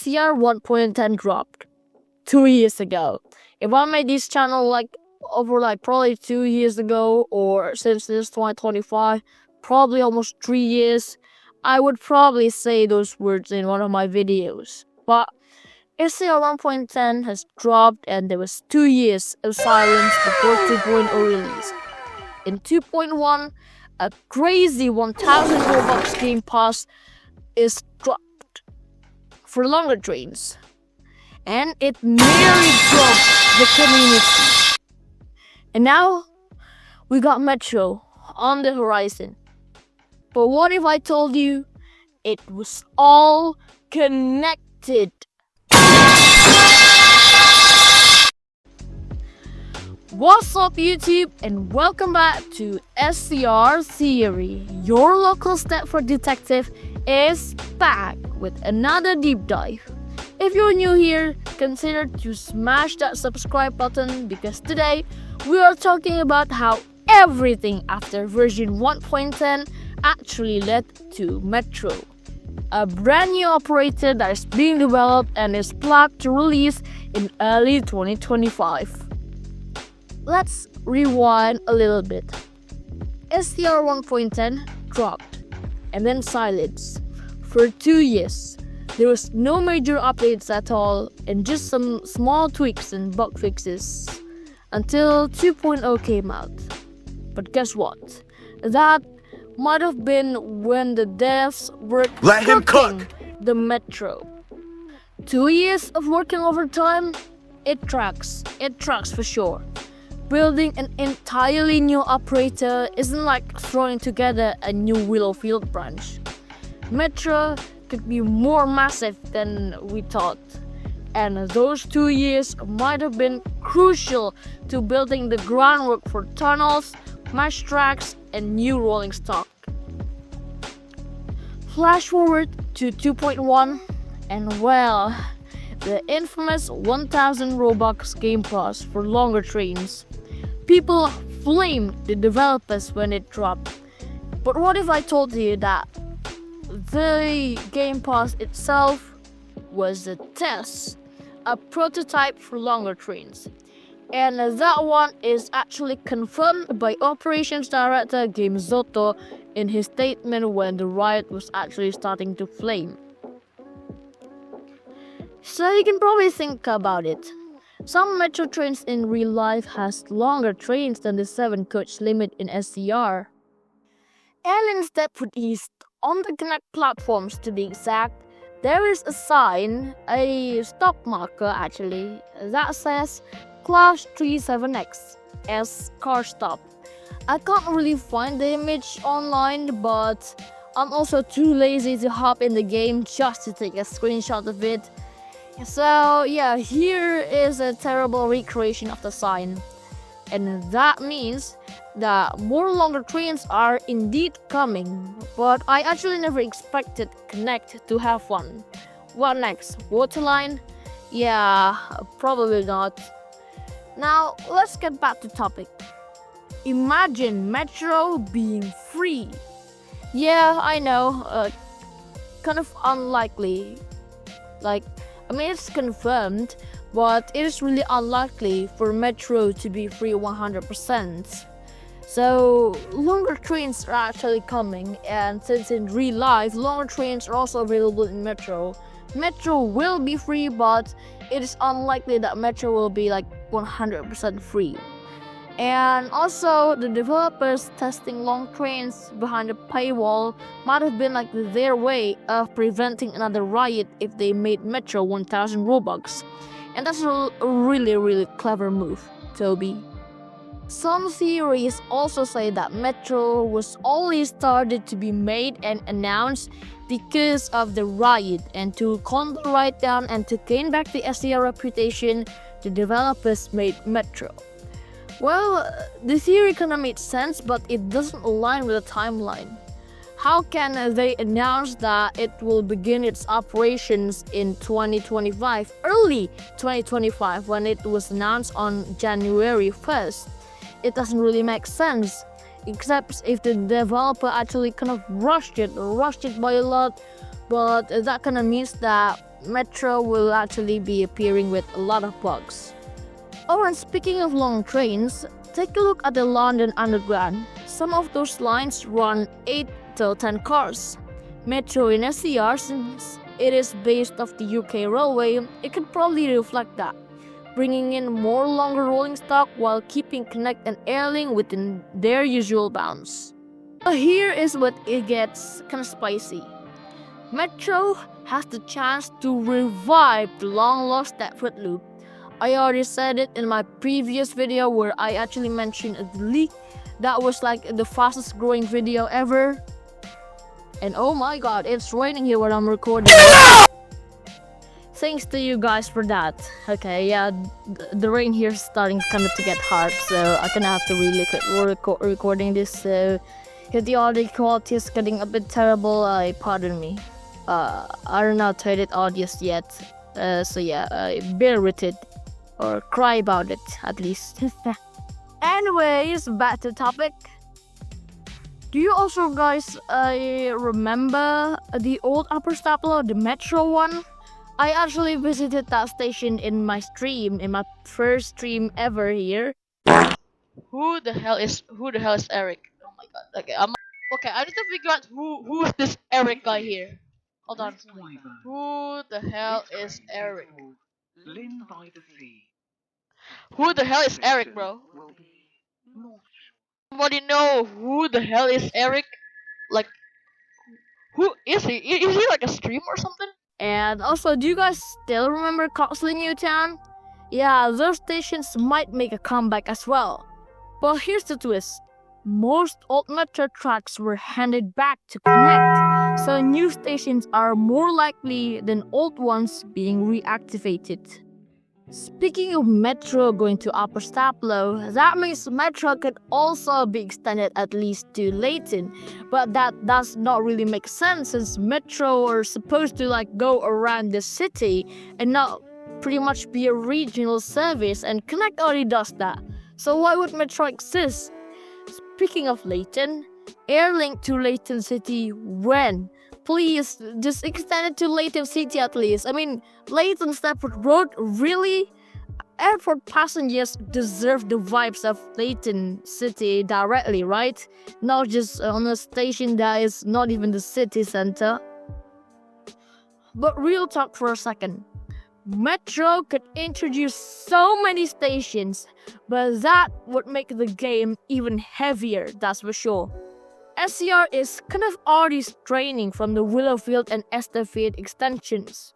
SCR 1.10 dropped 2 years ago. If I made this channel over probably 2 years ago, or since this 2025, probably almost 3 years, I would probably say those words in one of my videos. But SCR 1.10 has dropped and there was 2 years of silence before 2.0 release. In 2.1, a crazy 1000 Robux game pass is dropped for longer trains, and it nearly broke the community. And now we got Metro on the horizon. But what if I told you it was all connected? What's up, YouTube, and welcome back to SCR Theory. Your local Stepford detective is back with another deep dive. If you're new here, consider to smash that subscribe button, because today we are talking about how everything after version 1.10 actually led to Metro, a brand new operator that is being developed and is planned to release in early 2025. Let's rewind a little bit. SCR 1.10 dropped and then silence for 2 years. There was no major updates at all and just some small tweaks and bug fixes until 2.0 came out. But guess what? That might have been when the devs were cooking the Metro. 2 years of working overtime? It tracks for sure. Building an entirely new operator isn't like throwing together a new Willow Field branch. Metro could be more massive than we thought, and those 2 years might have been crucial to building the groundwork for tunnels, mesh tracks, and new rolling stock. Flash forward to 2.1, and well, the infamous 1000 Robux game pass for longer trains. People flamed the developers when it dropped. But what if I told you that the game pass itself was a test, a prototype for longer trains? And that one is actually confirmed by Operations Director Game Zotto in his statement when the riot was actually starting to flame. So you can probably think about it. Some Metro trains in real life has longer trains than the 7 coach limit in SCR. And in Stepford East, on the Connect platforms to be exact, there is a sign, a stop marker actually, that says Class 37X as car stop. I can't really find the image online, but I'm also too lazy to hop in the game just to take a screenshot of it. So yeah, here is a terrible recreation of the sign. And that means that more longer trains are indeed coming, but I actually never expected Connect to have one. What next? Waterline? Yeah, probably not. Now, let's get back to topic. Imagine Metro being free. Yeah, I know, kind of unlikely. It's confirmed, but it is really unlikely for Metro to be free 100%. So, longer trains are actually coming, and since in real life, longer trains are also available in Metro, Metro will be free, but it is unlikely that Metro will be 100% free. And also, the developers testing long trains behind a paywall might have been their way of preventing another riot if they made Metro 1000 Robux. And that's a really clever move, Toby. Some theories also say that Metro was only started to be made and announced because of the riot, and to calm the riot down and to gain back the SCR reputation, the developers made Metro. Well, the theory kinda makes sense, but it doesn't align with the timeline. How can they announce that it will begin its operations in 2025, early 2025, when it was announced on January 1st? It doesn't really make sense, except if the developer actually kind of rushed it by a lot, but that kind of means that Metro will actually be appearing with a lot of bugs. Oh, and speaking of long trains, take a look at the London Underground. Some of those lines run 8 to 10 cars. Metro in SCR, since it is based off the UK railway, it can probably reflect that, bringing in more longer rolling stock while keeping Connect and Airlink within their usual bounds. So here is what it gets kind of spicy. Metro has the chance to revive the long-lost Stepford Loop. I already said it in my previous video where I actually mentioned the leak that was like the fastest growing video ever. And oh my god, it's raining here when I'm recording. Thanks to you guys for that. Okay, yeah, the rain here is starting kind of to get hard, so I'm gonna have to really recording this. So if the audio quality is getting a bit terrible, pardon me. I don't know how to edit audios yet, so yeah, bear with it or cry about it at least. Anyways, back to topic. Do you also guys remember the old Upper Stapler, the Metro one? I actually visited that station in my stream, in my first stream ever here. Who the hell is Eric? Oh my god. Okay, I need to figure out who is this Eric guy here. Hold on. Who the hell is Eric? Who the hell is Eric, bro? Somebody know who the hell is Eric? Like, who is he? Is he like a streamer or something? And also, do you guys still remember Coxley Newtown? Yeah, those stations might make a comeback as well. But here's the twist. Most old Metro tracks were handed back to Connect, so new stations are more likely than old ones being reactivated. Speaking of Metro going to Upper Stapler, that means Metro could also be extended at least to Leighton, but that does not really make sense since Metro are supposed to like go around the city and not pretty much be a regional service, and Connect already does that. So why would Metro exist? Speaking of Leighton, Airlink to Leighton City when? Please, just extend it to Leighton City at least. I mean, Leighton Stepford Road, really? Airport passengers deserve the vibes of Leighton City directly, right? Not just on a station that is not even the city center. But real talk for a second. Metro could introduce so many stations, but that would make the game even heavier, that's for sure. SCR is kind of already straining from the Willowfield and Estherfield extensions.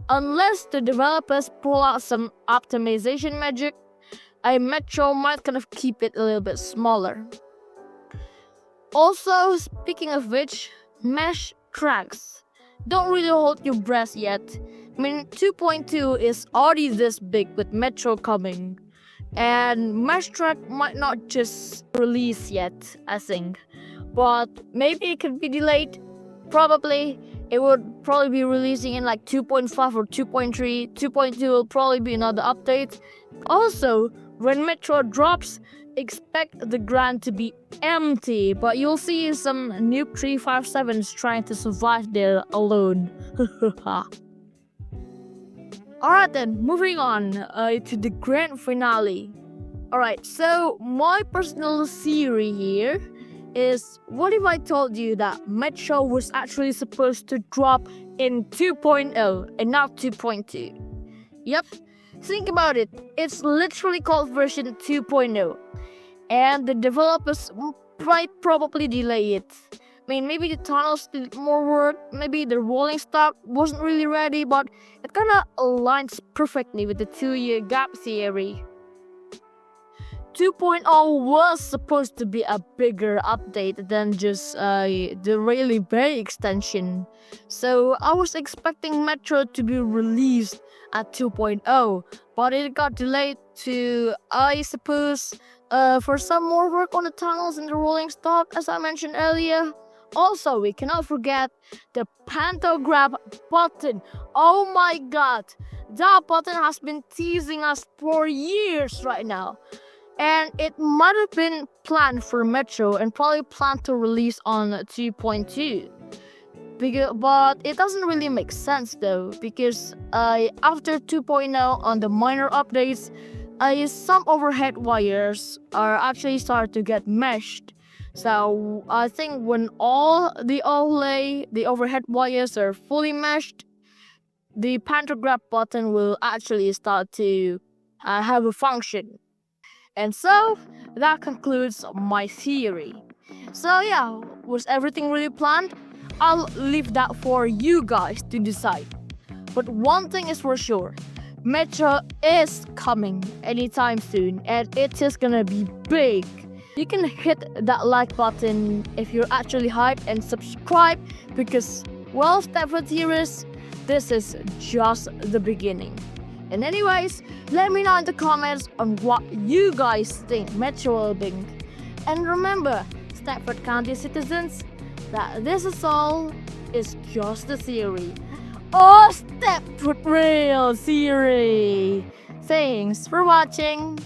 Unless the developers pull out some optimization magic, a Metro might kind of keep it a little bit smaller. Also, speaking of which, mesh tracks. Don't really hold your breath yet. I mean, 2.2 is already this big with Metro coming. And mesh track might not just release yet, I think. But maybe it could be delayed. Probably. It would probably be releasing in like 2.5 or 2.3. 2.2 will probably be another update. Also, when Metro drops, expect the ground to be empty. But you'll see some Noob 357s trying to survive there alone. Alright then, moving on to the grand finale. Alright, so my personal theory here is, what if I told you that Metro was actually supposed to drop in 2.0 and not 2.2? Yep, think about it, it's literally called version 2.0 and the developers might probably delay it. I mean, maybe the tunnels did more work, maybe the rolling stock wasn't really ready, but it kinda aligns perfectly with the 2-year gap theory. 2.0 was supposed to be a bigger update than just the Rayleigh Bay extension. So I was expecting Metro to be released at 2.0, but it got delayed to, I suppose, for some more work on the tunnels and the rolling stock, as I mentioned earlier. Also, we cannot forget the pantograph button. Oh my god, that button has been teasing us for years right now. And it might have been planned for Metro and probably planned to release on 2.2. but it doesn't really make sense though, because after 2.0 on the minor updates, some overhead wires are actually start to get meshed. So I think when all the overhead wires are fully meshed, the pantograph button will actually start to have a function. And so that concludes my theory. So yeah, was everything really planned? I'll leave that for you guys to decide. But one thing is for sure, Metro is coming anytime soon, and it is gonna be big. You can hit that like button if you're actually hyped, and subscribe because, well, Stepford theorists, this is just the beginning. And anyways, let me know in the comments on what you guys think Metro will bring. And remember, Stepford County citizens, that this is all is just a theory. Oh, Stepford Rail theory. Thanks for watching.